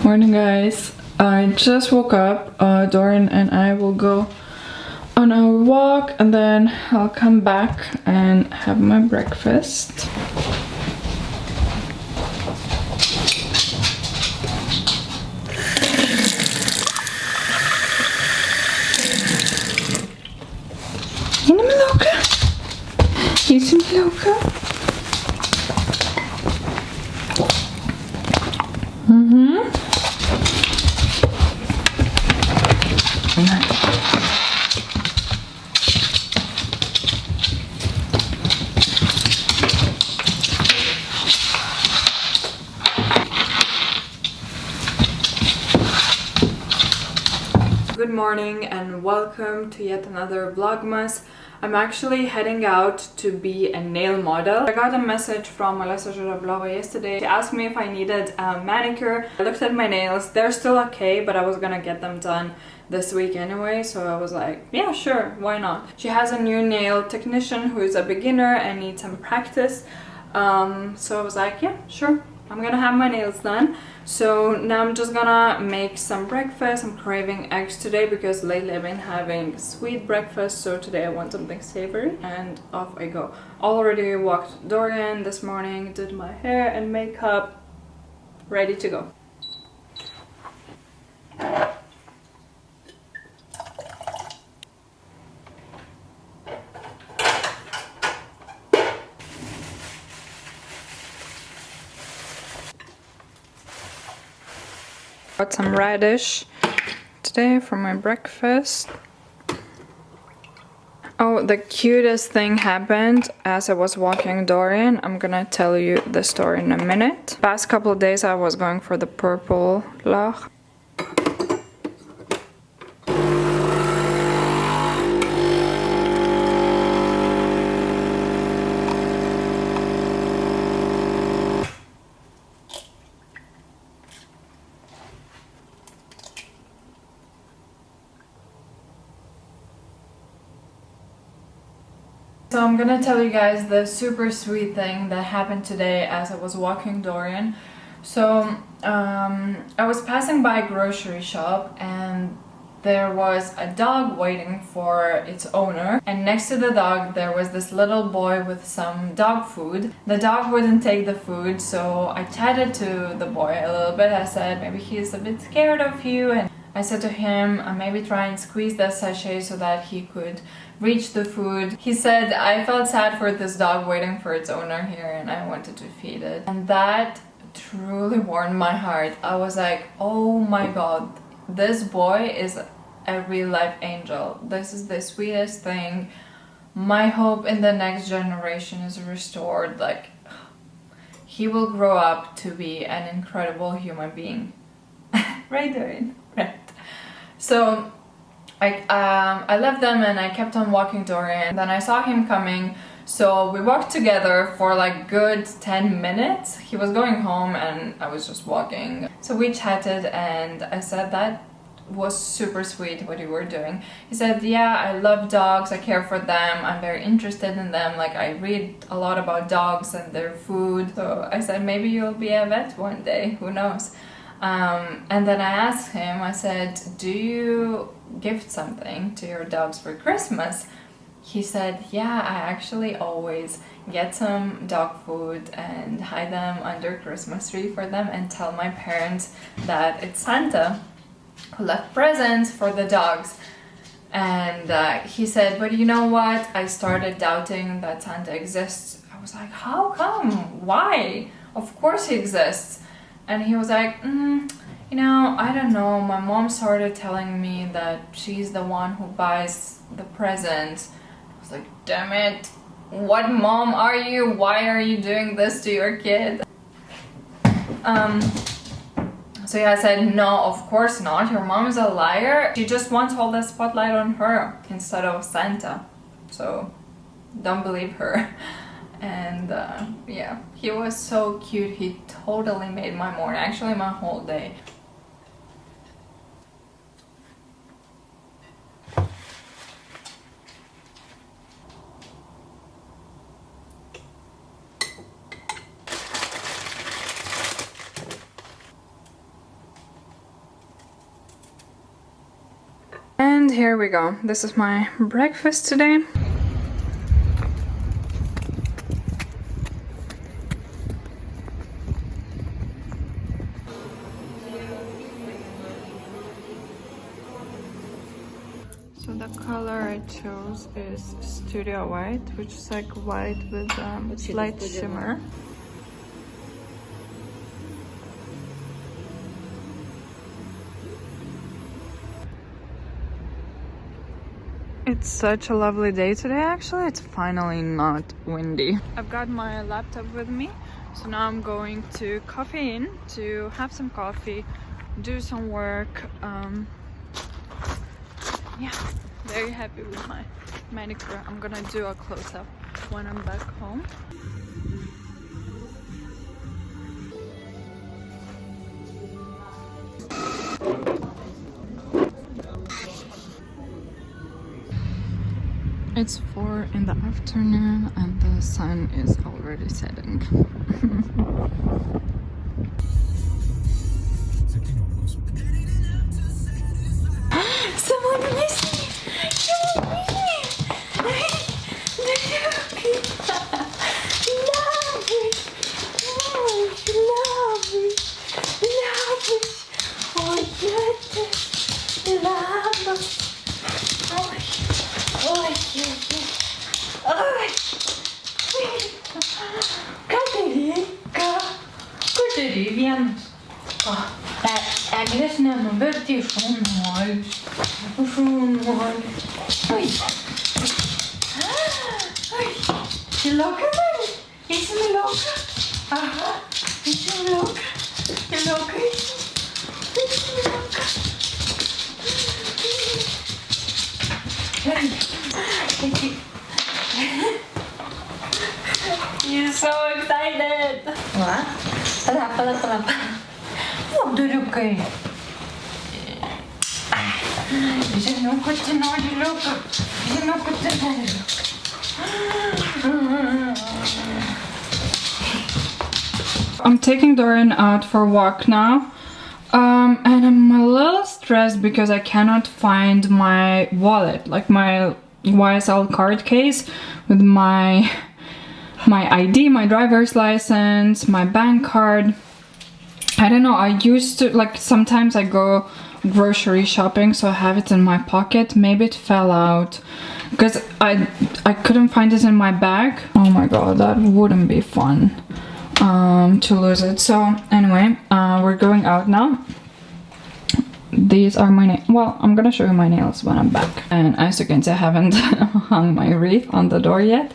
Morning, guys. I just woke up. Dorian and I will go on our walk and then I'll come back and have my breakfast. Är ni loka? Is ni loka? Good morning and welcome to yet another Vlogmas. I'm actually heading out to be a nail model. I got a message from Melissa yesterday. She asked me if I needed a manicure. I looked at my nails. They're still okay, but I was gonna get them done this week anyway, so I was like, yeah, sure, why not? She has a new nail technician who is a beginner and needs some practice. So I was like, yeah, sure. I'm gonna have my nails done. So now I'm just gonna make some breakfast. I'm craving eggs today because lately I've been having sweet breakfast, so today I want something savory, and off I go. Already walked Dorian this morning, did my hair and makeup, ready to go. Got some radish today for my breakfast. Oh, the cutest thing happened as I was walking Dorian. I'm gonna tell you the story in a minute. Past couple of days I was going for the purple lach. So I'm gonna tell you guys the super sweet thing that happened today as I was walking Dorian. So I was passing by a grocery shop and there was a dog waiting for its owner, and next to the dog there was this little boy with some dog food. The dog wouldn't take the food, so I chatted to the boy a little bit. I said maybe he's a bit scared of you, and I said to him maybe try and squeeze the sachet so that he could reach the food. He said, I felt sad for this dog waiting for its owner here and I wanted to feed it. And that truly warmed my heart. I was like, oh my god, this boy is a real life angel. This is the sweetest thing. My hope in the next generation is restored. Like, he will grow up to be an incredible human being. Right, Dorian? Right. So I left them and I kept on walking Dorian. Then I saw him coming, so we walked together for like good 10 minutes. He was going home and I was just walking. So we chatted and I said that was super sweet what you were doing. He said, yeah, I love dogs, I care for them, I'm very interested in them, like I read a lot about dogs and their food. So I said, maybe you'll be a vet one day, who knows. And then I asked him, I said, do you gift something to your dogs for Christmas? He said, yeah, I actually always get some dog food and hide them under Christmas tree for them and tell my parents that it's Santa who left presents for the dogs. And he said, but you know what? I started doubting that Santa exists. I was like, how come? Why? Of course he exists. And he was like, you know, I don't know, my mom started telling me that she's the one who buys the presents. I was like, damn it, what mom are you? Why are you doing this to your kid? So yeah, I said, no, of course not, your mom is a liar. She just wants all the spotlight on her instead of Santa. So don't believe her. And yeah, he was so cute. He totally made my morning, actually my whole day. here we go. This is my breakfast today. So the color I chose is Studio White, which is like white with slight shimmer. It's such a lovely day today, actually. It's finally not windy. I've got my laptop with me, so now I'm going to Coffee Inn to have some coffee, do some work. Yeah, very happy with my manicure. I'm gonna do a close-up when I'm back home. It's 4 in the afternoon and the sun is already setting. Someone missed me! Someone missed me! Eglės nenuvertė šaunuolį. Šaunuolį. Oi. Oi. Į lauką nori? Eisim į lauką? Aha. Eisim į lauką. Į lauką eisim. Eisim į lauką. You're so excited. What? Palapa. Duriukai. Žinau, kad tu nori liuką. Žinau, kad tu nori liuką. I'm taking Dorian out for a walk now. And I'm a little stressed because I cannot find my wallet, like my YSL card case with my ID, my driver's license, my bank card. I don't know, I used to, like, sometimes I go grocery shopping, so I have it in my pocket. Maybe it fell out because I couldn't find it in my bag. Oh my god, that wouldn't be fun to lose it. So anyway, we're going out now. These are my nails. Well, I'm gonna show you my nails when I'm back. And as you can see, I haven't hung my wreath on the door yet.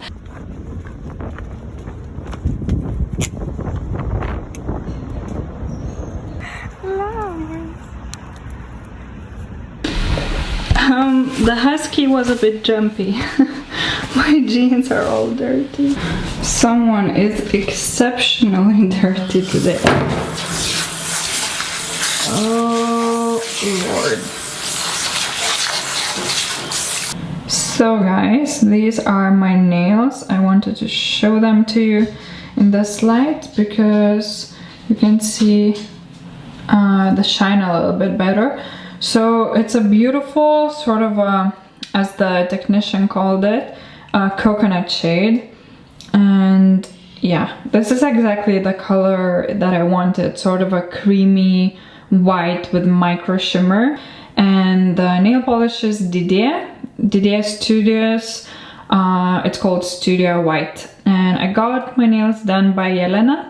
The husky was a bit jumpy. My jeans are all dirty. Someone is exceptionally dirty today. Oh Lord. So guys, these are my nails. I wanted to show them to you in this light because you can see the shine a little bit better. So it's a beautiful sort of as the technician called it, coconut shade. And yeah, this is exactly the color that I wanted, sort of a creamy white with micro shimmer. And the nail polish is Didier Studios. It's called Studio White. And I got my nails done by Lina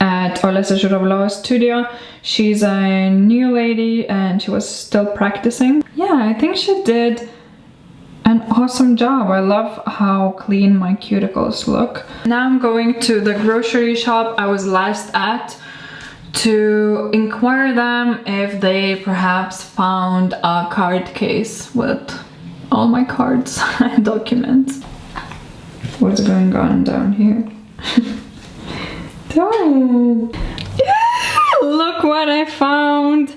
at Olesa studio. She's a new lady and she was still practicing. Yeah, I think she did an awesome job. I love how clean my cuticles look. Now I'm going to the grocery shop I was last at to inquire them if they perhaps found a card case with all my cards and documents. What's going on down here? Don't. Yeah, look what I found.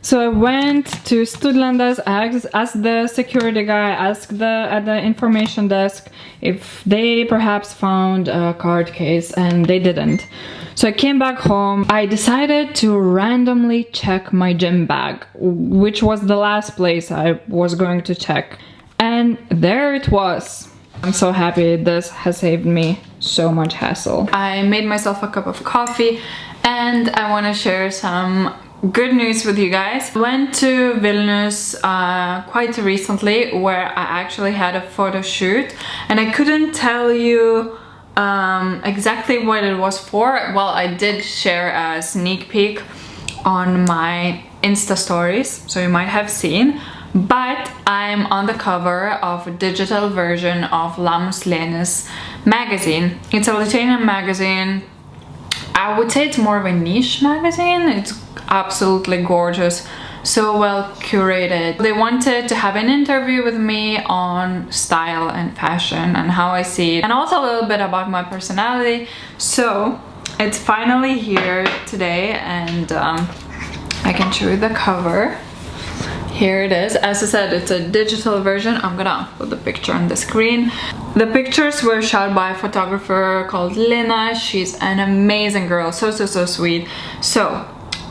So I went to Studlandas, asked the security guy, asked at the information desk if they perhaps found a card case, and they didn't. So I came back home. I decided to randomly check my gym bag, which was the last place I was going to check. And there it was. I'm so happy. This has saved me so much hassle. I made myself a cup of coffee and I want to share some good news with you guys. I went to Vilnius quite recently, where I actually had a photo shoot, and I couldn't tell you exactly what it was for. Well, I did share a sneak peek on my Insta stories, so you might have seen, but I'm on the cover of a digital version of Lamų Slėnis magazine. It's a Lithuanian magazine. I would say it's more of a niche magazine. It's absolutely gorgeous, so well curated. They wanted to have an interview with me on style and fashion and how I see it, and also a little bit about my personality. So it's finally here today, and I can show you the cover. Here it is. As I said, it's a digital version. I'm gonna put the picture on the screen. The pictures were shot by a photographer called Lina. She's an amazing girl, so sweet. So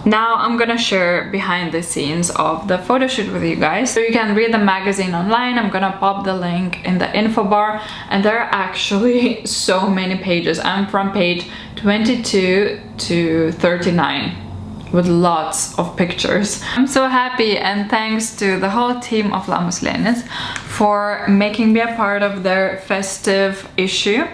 now I'm gonna share behind the scenes of the photo shoot with you guys. So you can read the magazine online. I'm gonna pop the link in the info bar, and there are actually so many pages. I'm from page 22 to 39. With lots of pictures. I'm so happy, and thanks to the whole team of Lamų Slėnis for making me a part of their festive issue.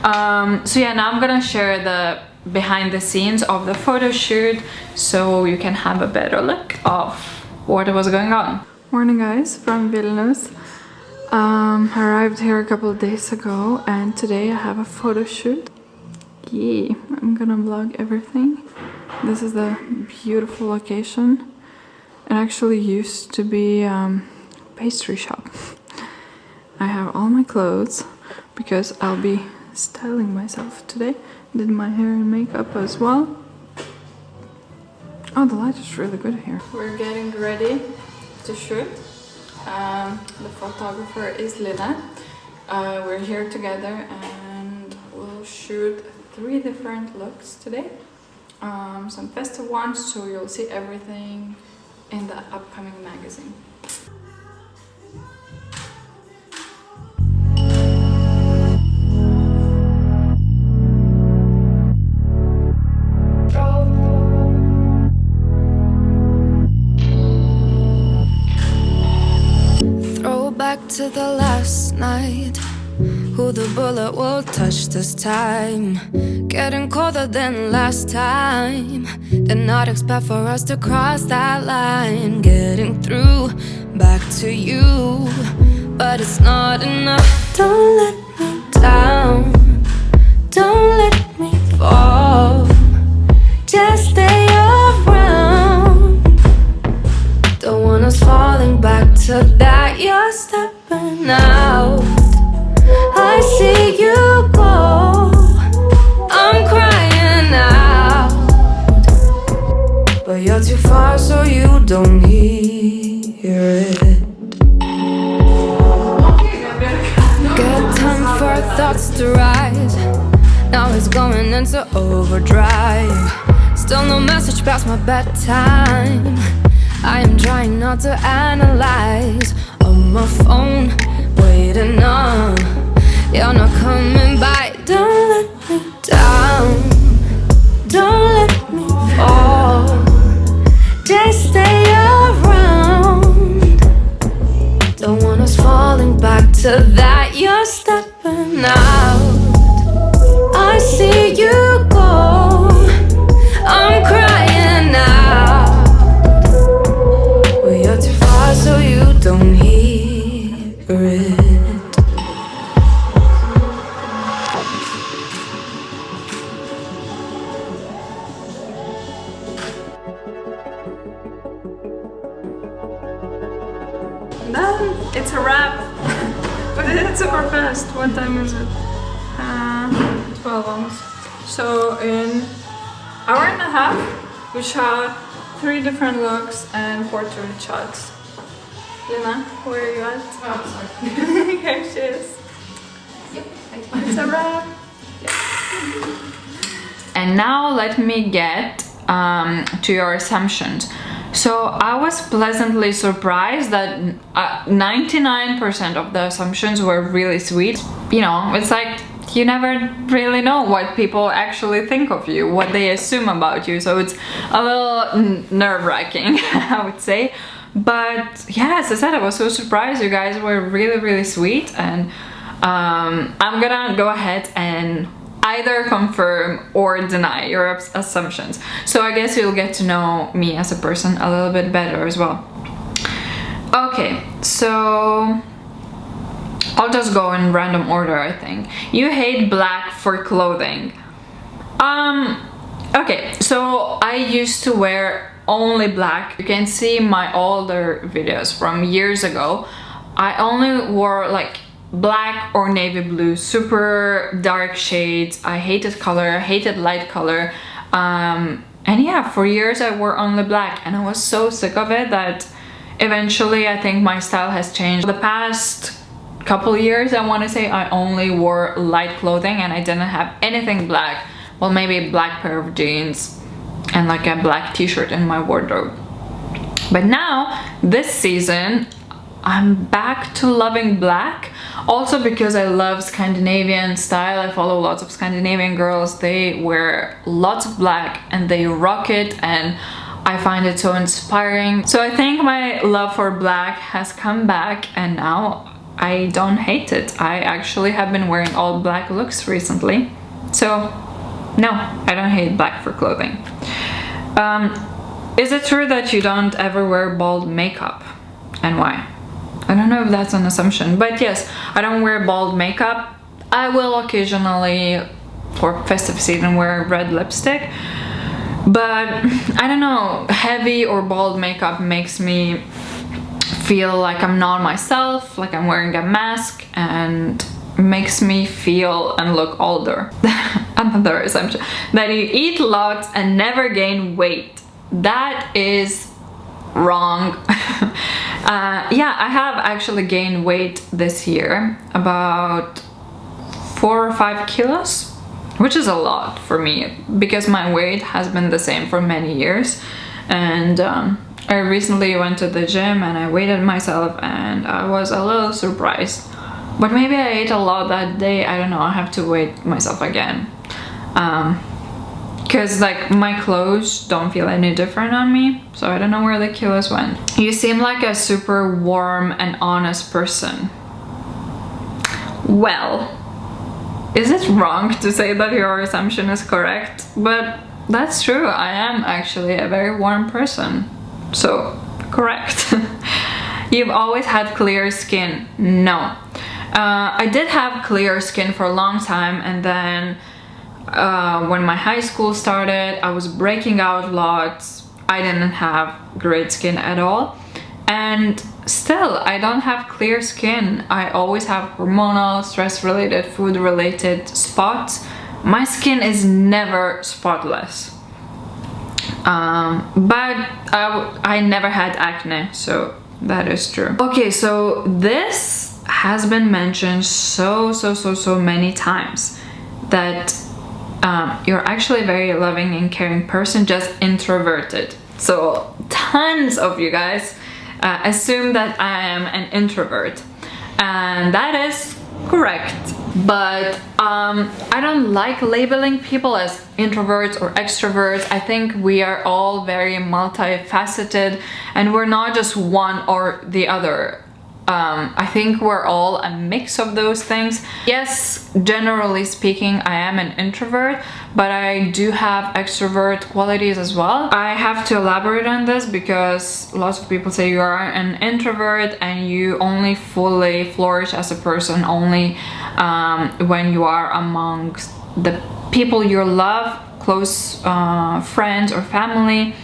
So yeah, now I'm gonna share the behind the scenes of the photo shoot so you can have a better look of what was going on. Morning guys, from Vilnius. I arrived here a couple of days ago, and today I have a photo shoot. Yeah, I'm gonna vlog everything. This is the beautiful location. It actually used to be a pastry shop. I have all my clothes because I'll be styling myself today. Did my hair and makeup as well. Oh, the light is really good here. We're getting ready to shoot. The photographer is Lina. We're here together and we'll shoot 3 different looks today. Some festive ones, so you'll see everything in the upcoming magazine. Throw back to the last night. Who the bullet will touch this time? Getting colder than last time. Did not expect for us to cross that line. Getting through back to you, but it's not enough. Don't let me down. Don't let me fall. Just stay around. Don't want us falling back to that. You're stepping out. I see you go. I'm crying out, but you're too far, so you don't hear it. Get time for our thoughts to rise. Now it's going into overdrive. Still no message past my bedtime. I am trying not to analyze. On my phone, waiting on. You're not coming by. Don't let me down. Don't let me fall. Just stay around. Don't want us falling back to that. You're stepping out. I see you go. I'm crying out. Well, you're too far, so you don't hear it. Done. It's a wrap. But it's super fast. What time is it? 12 almost. So in hour and a half we shot 3 different looks and portrait shots. Lina, where are you at? Oh, sorry. Here she is. Yep. It's a wrap. Yep. And And now let me get to your assumptions. So I was pleasantly surprised that 99% of the assumptions were really sweet. You know, it's like you never really know what people actually think of you, what they assume about you, so it's a little nerve-wracking, I would say. But yeah, as I said, I was so surprised. You guys were really sweet, and I'm gonna go ahead and either confirm or deny your assumptions. So I guess you'll get to know me as a person a little bit better as well. Okay, so I'll just go in random order, I think. You hate black for clothing. Okay, so I used to wear only black. You can see my older videos from years ago. I only wore like black or navy blue, super dark shades. I hated color, I hated light color. And yeah, for years I wore only black, and I was so sick of it that eventually I think my style has changed. The past couple years, I want to say, I only wore light clothing and I didn't have anything black. Well, maybe a black pair of jeans and like a black t-shirt in my wardrobe. But now, this season, I'm back to loving black. Also because I love Scandinavian style. I follow lots of Scandinavian girls. They wear lots of black and they rock it, and I find it so inspiring. So I think my love for black has come back, and now I don't hate it. I actually have been wearing all black looks recently. So no, I don't hate black for clothing. Is it true that you don't ever wear bald makeup, and why? I don't know if that's an assumption, but yes, I don't wear bald makeup. I will occasionally, for festive season, wear red lipstick, but I don't know, heavy or bald makeup makes me feel like I'm not myself, like I'm wearing a mask, and makes me feel and look older. Another assumption, that you eat lots and never gain weight. That is wrong. Yeah, I have actually gained weight this year, about 4 or 5 kilos, which is a lot for me because my weight has been the same for many years. And I recently went to the gym and I weighed myself, and I was a little surprised. But maybe I ate a lot that day, I don't know, I have to weigh myself again. Because like my clothes don't feel any different on me, so I don't know where the kilos went. You seem like a super warm and honest person. Well, is it wrong to say that your assumption is correct? But that's true, I am actually a very warm person. So, correct. You've always had clear skin. No. I did have clear skin for a long time, and then when my high school started, I was breaking out lots. I didn't have great skin at all, and still I don't have clear skin. I always have hormonal, stress-related, food-related spots. My skin is never spotless, but I never had acne, so that is true. Okay, so this has been mentioned so many times, that you're actually a very loving and caring person, just introverted. So tons of you guys assume that I am an introvert, and that is correct. But I don't like labeling people as introverts or extroverts. I think we are all very multifaceted, and we're not just one or the other. I think we're all a mix of those things. Yes, generally speaking, I am an introvert, but I do have extrovert qualities as well. I have to elaborate on this because lots of people say you are an introvert and you only fully flourish as a person only when you are amongst the people you love, close friends or family.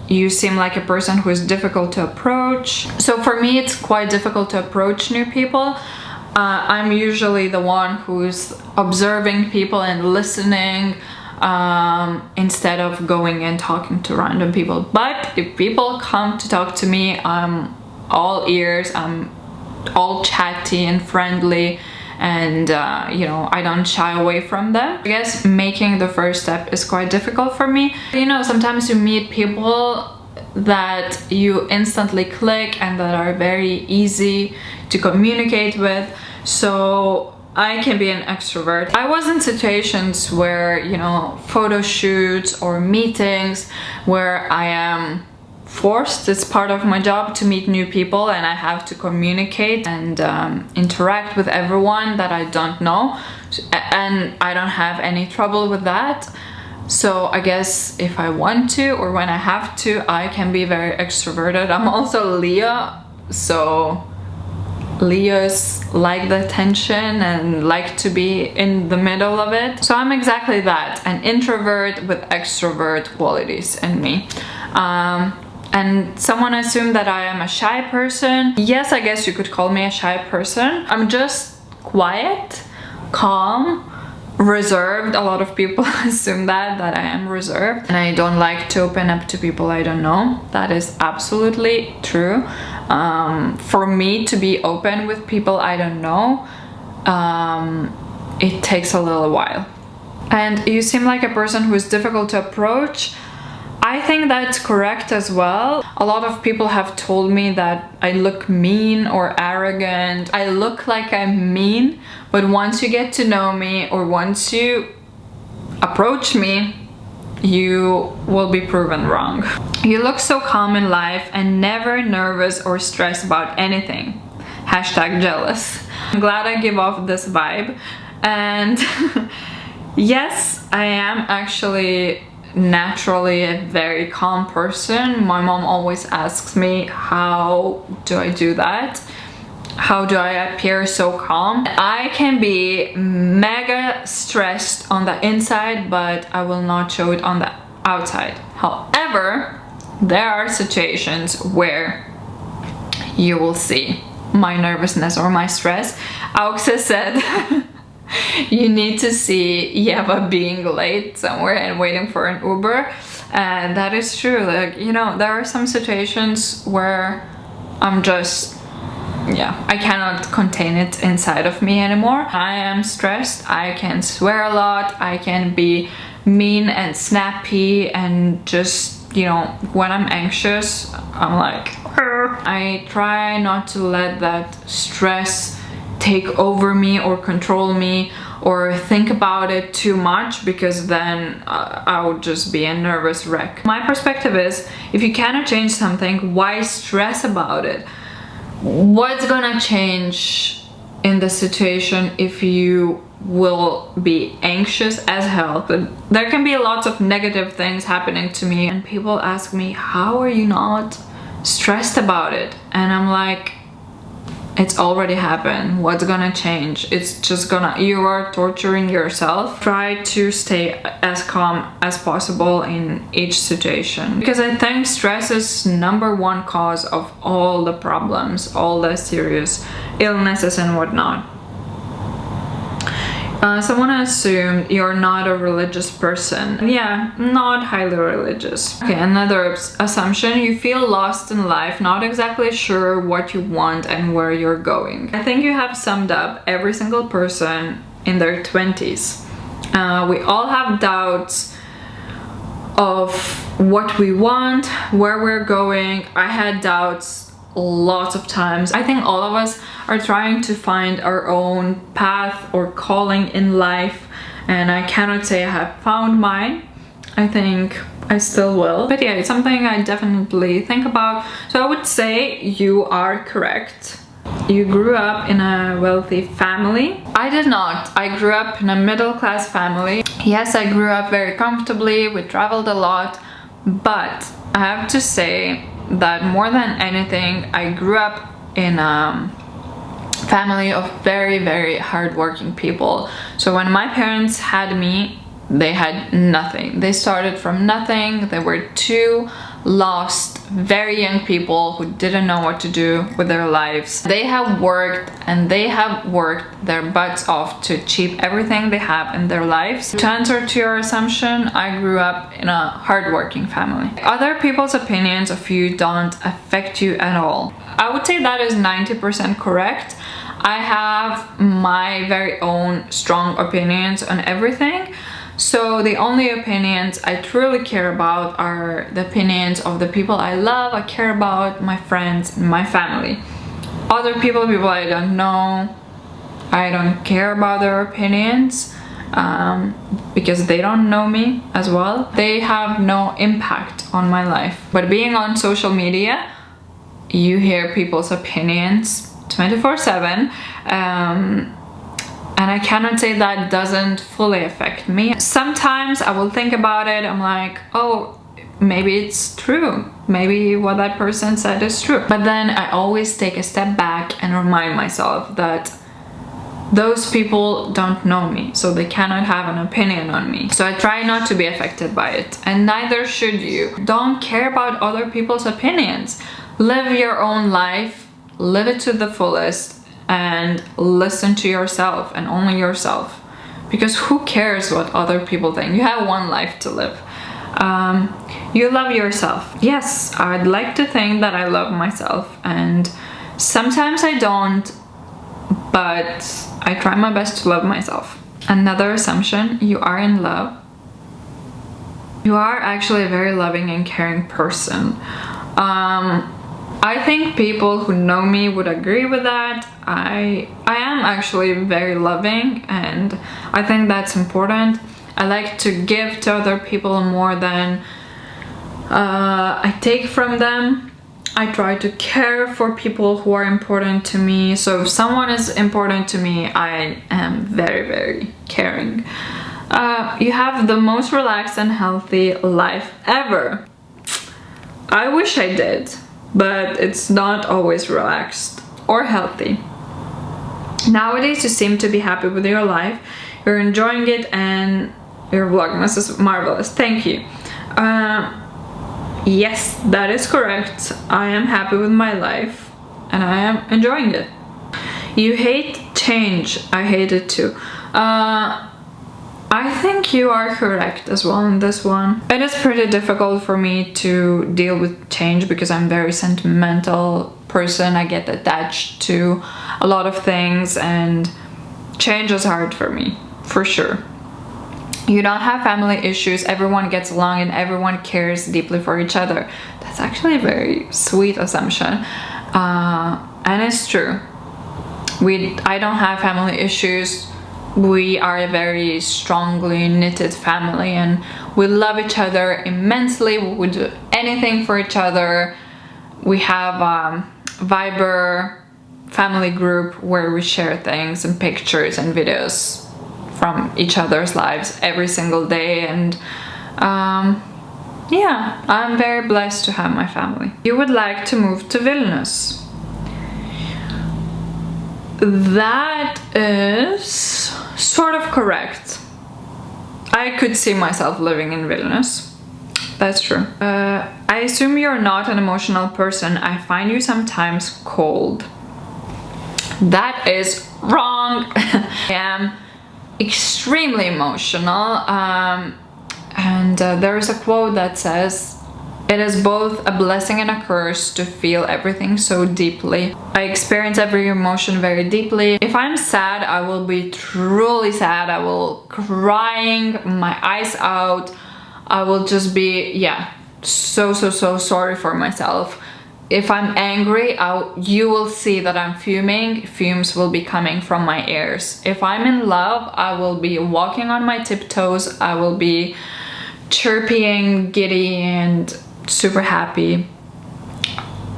You seem like a person who is difficult to approach. So for me, it's quite difficult to approach new people. I'm usually the one who's observing people and listening instead of going and talking to random people. But if people come to talk to me, I'm all ears, I'm all chatty and friendly, and you know, I don't shy away from them. I guess making the first step is quite difficult for me. You know, sometimes you meet people that you instantly click and that are very easy to communicate with, so I can be an extrovert. I was in situations where, you know, photo shoots or meetings where I am forced, it's part of my job to meet new people and I have to communicate and interact with everyone that I don't know, and I don't have any trouble with that. So I guess if I want to or when I have to, I can be very extroverted. I'm also Leo, so Leos like the attention and like to be in the middle of it. So I'm exactly that, an introvert with extrovert qualities in me. And someone assumed that I am a shy person. Yes, I guess you could call me a shy person. I'm just quiet, calm, reserved. A lot of people assume that I am reserved and I don't like to open up to people I don't know. That is absolutely true. For me to be open with people I don't know, it takes a little while. And you seem like a person who is difficult to approach. I think that's correct as well. A lot of people have told me that I look mean or arrogant. I look like I'm mean, but once you get to know me or once you approach me, you will be proven wrong. You look so calm in life and never nervous or stressed about anything. Hashtag jealous. I'm glad I give off this vibe. And yes, I am actually naturally a very calm person. My mom always asks me, how do I do that? How do I appear so calm? I can be mega stressed on the inside, but I will not show it on the outside. However, there are situations where you will see my nervousness or my stress. Auguste said you need to see Eva being late somewhere and waiting for an Uber, and that is true. Like, you know, there are some situations where I'm just, yeah, I cannot contain it inside of me anymore. I am stressed, I can swear a lot, I can be mean and snappy, and just, you know, when I'm anxious, I'm like, I try not to let that stress take over me or control me or think about it too much, because then I would just be a nervous wreck. My perspective is, if you cannot change something, why stress about it? What's gonna change in the situation if you will be anxious as hell? But there can be lots of negative things happening to me, and people ask me, how are you not stressed about it? And I'm like, it's already happened. What's gonna change? It's just gonna, you are torturing yourself. Try to stay as calm as possible in each situation, because I think stress is #1 cause of all the problems, all the serious illnesses and whatnot. Someone assumed you're not a religious person. Yeah, not highly religious. Okay, another assumption, you feel lost in life, not exactly sure what you want and where you're going. I think you have summed up every single person in their 20s. We all have doubts of what we want, where we're going. I had doubts lots of times. I think all of us are trying to find our own path or calling in life, and I cannot say I have found mine. I think I still will, but yeah, it's something I definitely think about. So I would say you are correct. You grew up in a wealthy family. I did not. I grew up in a middle-class family. Yes, I grew up very comfortably, we traveled a lot, but I have to say that more than anything, I grew up in a family of very, very hardworking people. So when my parents had me, they had nothing. They started from nothing. They were two lost, very young people who didn't know what to do with their lives. They have worked and they have worked their butts off to achieve everything they have in their lives. To answer to your assumption, I grew up in a hardworking family. Other people's opinions of you don't affect you at all. I would say that is 90% correct. I have my very own strong opinions on everything. So the only opinions I truly care about are the opinions of the people I love. I care about my friends and my family. Other people I don't know, I don't care about their opinions because they don't know me as well. They have no impact on my life. But being on social media, you hear people's opinions 24/7, and I cannot say that doesn't fully affect me. Sometimes I will think about it, I'm like, oh, maybe it's true, maybe what that person said is true. But then I always take a step back and remind myself that those people don't know me, so they cannot have an opinion on me. So I try not to be affected by it, and neither should you. Don't care about other people's opinions. Live your own life, live it to the fullest, and listen to yourself and only yourself. Because who cares what other people think? You have one life to live. You love yourself. Yes, I'd like to think that I love myself, and sometimes I don't, but I try my best to love myself. Another assumption: you are in love. You are actually a very loving and caring person. I think people who know me would agree with that. I am actually very loving, and I think that's important. I like to give to other people more than I take from them. I try to care for people who are important to me. So if someone is important to me, I am very, very caring. You have the most relaxed and healthy life ever. I wish I did, but it's not always relaxed or healthy. Nowadays you seem to be happy with your life, you're enjoying it, and your Vlogmas is marvelous. Thank you. Yes, that is correct. I am happy with my life and I am enjoying it. You hate change. I hate it too. I think you are correct as well in this one. It is pretty difficult for me to deal with change because I'm a very sentimental person. I get attached to a lot of things, and change is hard for me, for sure. You don't have family issues, everyone gets along and everyone cares deeply for each other. That's actually a very sweet assumption, and it's true. I don't have family issues. We are a very strongly knitted family and we love each other immensely. We would do anything for each other. We have Viber family group where we share things and pictures and videos from each other's lives every single day, and yeah, I'm very blessed to have my family. You would like to move to Vilnius. That is sort of correct. I could see myself living in Vilnius. That's true. I assume you're not an emotional person. I find you sometimes cold. That is wrong. I am extremely emotional, and there is a quote that says, "It is both a blessing and a curse to feel everything so deeply." I experience every emotion very deeply. If I'm sad, I will be truly sad. I will crying my eyes out. I will just be, yeah, so sorry for myself. If I'm angry, you will see that I'm fuming. Fumes will be coming from my ears. If I'm in love, I will be walking on my tiptoes. I will be chirping, giddy, and super happy.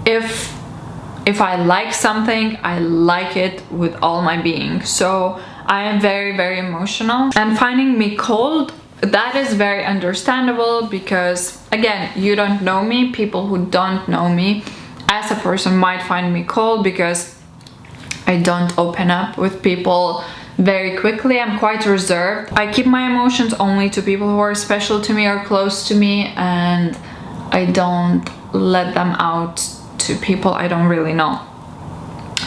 If I like something, I like it with all my being. So I am very emotional. And finding me cold, that is very understandable because, again, you don't know me. People who don't know me as a person might find me cold because I don't open up with people very quickly. I'm quite reserved. I keep my emotions only to people who are special to me or close to me, and I don't let them out to people I don't really know.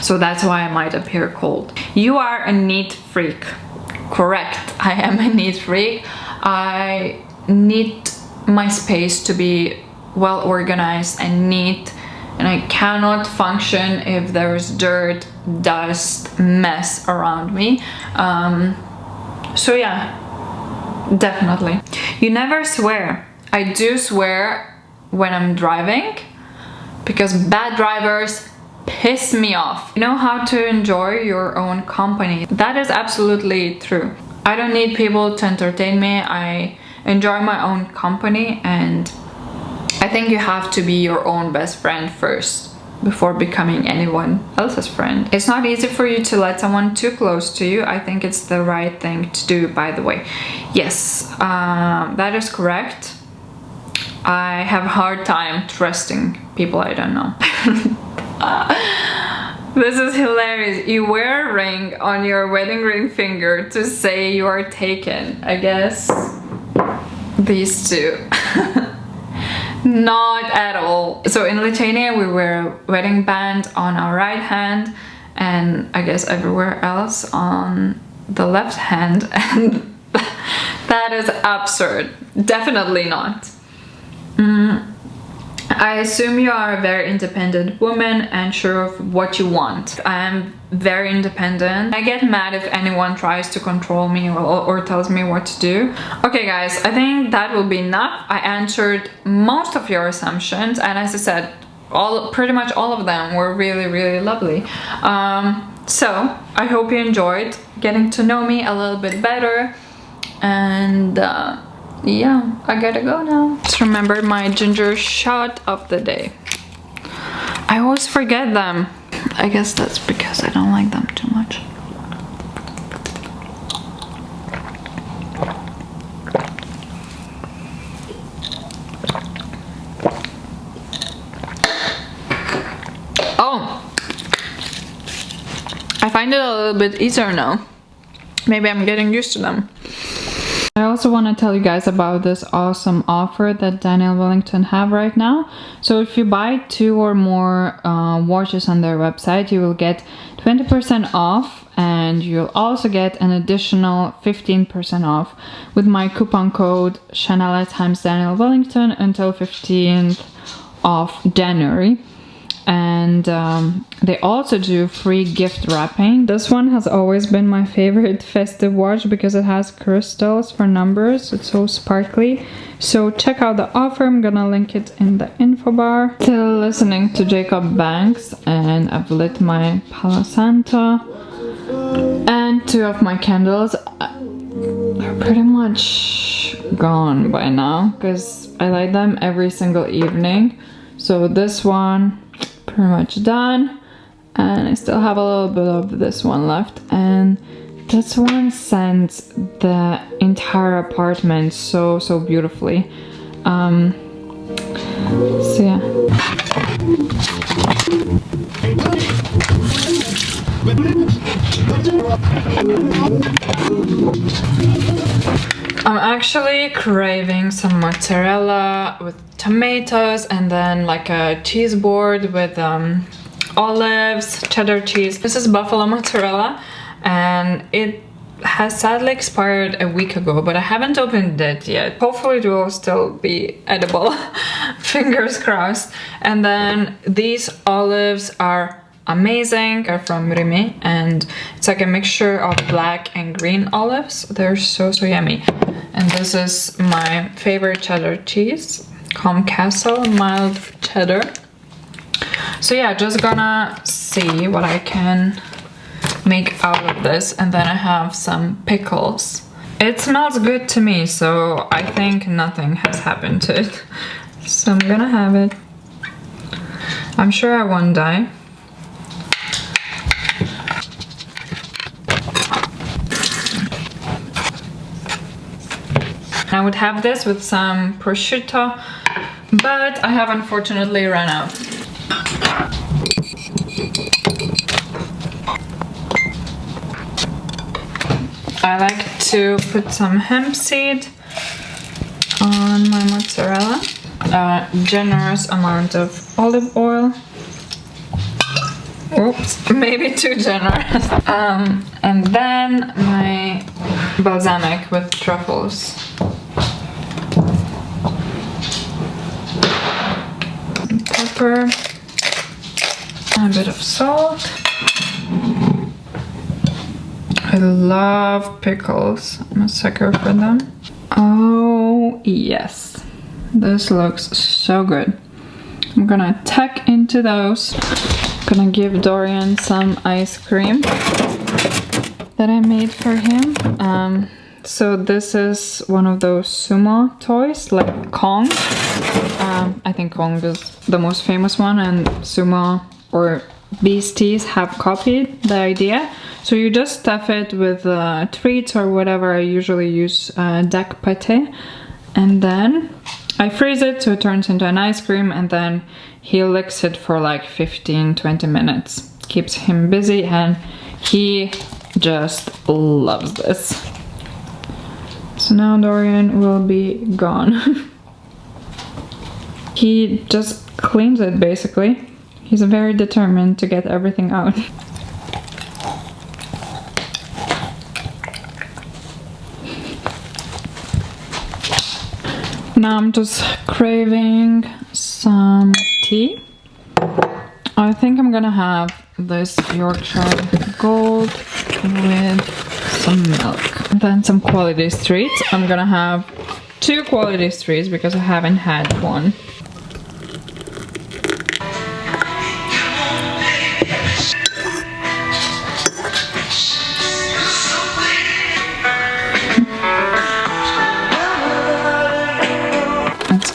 So that's why I might appear cold. You are a neat freak. Correct. I am a neat freak. I need my space to be well organized and neat and I cannot function if there is dirt, dust, mess around me. So yeah, definitely. You never swear. I do swear when I'm driving because bad drivers piss me off. You know how to enjoy your own company. That is absolutely true. I don't need people to entertain me. I enjoy my own company, and I think you have to be your own best friend first before becoming anyone else's friend. It's not easy for you to let someone too close to you. I think it's the right thing to do, by the way. Yes, that is correct. I have a hard time trusting people I don't know. This is hilarious. You wear a ring on your wedding ring finger to say you are taken. I guess these two. Not at all. So in Lithuania we wear a wedding band on our right hand, and I guess everywhere else on the left hand, and that is absurd. Definitely not. I assume you are a very independent woman and sure of what you want. I am very independent. I get mad if anyone tries to control me or tells me what to do. Okay guys, I think that will be enough. I answered most of your assumptions, and as I said, pretty much all of them were really lovely. So I hope you enjoyed getting to know me a little bit better, and yeah, I gotta go now. Just remembered my ginger shot of the day. I always forget them. I guess that's because I don't like them too much. Oh! I find it a little bit easier now. Maybe I'm getting used to them. I also want to tell you guys about this awesome offer that Daniel Wellington have right now. So if you buy 2 or more watches on their website, you will get 20% off, and you'll also get an additional 15% off with my coupon code Chanelette times Daniel Wellington until 15th of January. And they also do free gift wrapping. This one has always been my favorite festive watch because it has crystals for numbers. It's so sparkly. So check out the offer. I'm gonna link it in the info bar. Still listening to Jacob Banks, and I've lit my Palo Santo. And 2 of my candles are pretty much gone by now because I light them every single evening. So this one pretty much done, and I still have a little bit of this one left, and this one scents the entire apartment so beautifully. So yeah. I'm actually craving some mozzarella with tomatoes, and then like a cheese board with olives, cheddar cheese. This is buffalo mozzarella, and it has sadly expired a week ago, but I haven't opened it yet. Hopefully it will still be edible. Fingers crossed. And then these olives are amazing. They're from Rimi, and it's like a mixture of black and green olives. They're so yummy. And this is my favorite cheddar cheese, Castle mild cheddar. So yeah, just gonna see what I can make out of this, and then I have some pickles. It smells good to me, so I think nothing has happened to it. So I'm gonna have it. I'm sure I won't die. I would have this with some prosciutto, but I have unfortunately run out. I like to put some hemp seed on my mozzarella, a generous amount of olive oil. Oops, maybe too generous. And then my balsamic with truffles. Pepper. A bit of salt. I love pickles. I'm a sucker for them. Oh yes, this looks so good. I'm gonna tuck into those. Gonna give Dorian some ice cream that I made for him. So this is one of those sumo toys, like Kong. I think Kong is the most famous one, and sumo or Beasties have copied the idea. So you just stuff it with treats or whatever. I usually use duck pate, and then I freeze it so it turns into an ice cream, and then he licks it for like 15-20 minutes. Keeps him busy, and he just loves this. So now Dorian will be gone. He just cleans it basically. He's very determined to get everything out. Now I'm just craving some tea. I think I'm gonna have this Yorkshire Gold with some milk. And then some Quality Streets. I'm gonna have 2 Quality Streets because I haven't had one.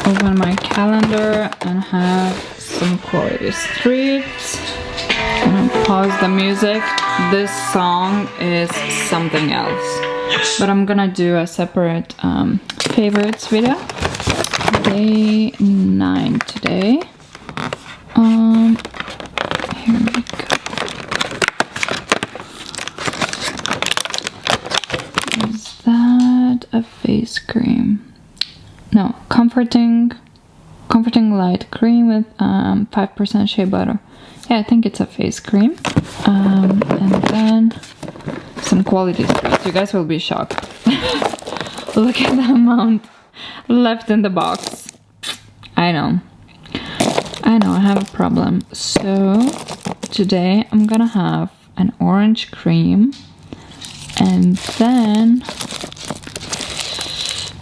Open my calendar and have some Quality Streets. I'm gonna pause the music. This song is something else, but I'm gonna do a separate favorites video. Day 9 today. Here we go. Is that a face cream? No, comforting light cream with 5% shea butter. Yeah, I think it's a face cream. And then some Quality Streets. You guys will be shocked. Look at the amount left in the box. I know, I have a problem. So today I'm gonna have an orange cream, and then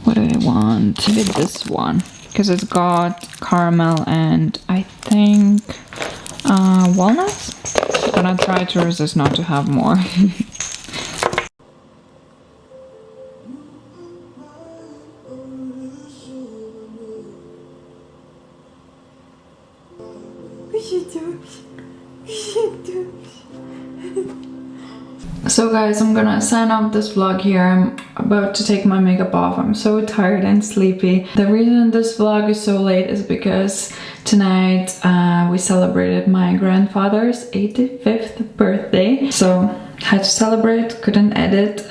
what do I want? Maybe this one, because it's got caramel and I think walnuts. I'm gonna try to resist not to have more. So guys, I'm gonna sign off this vlog here. I'm about to take my makeup off. I'm so tired and sleepy. The reason this vlog is so late is because tonight we celebrated my grandfather's 85th birthday. So had to celebrate, couldn't edit.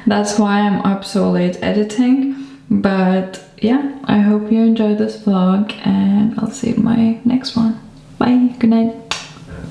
That's why I'm up so late editing. But yeah, I hope you enjoyed this vlog and I'll see you in my next one. Bye, good night.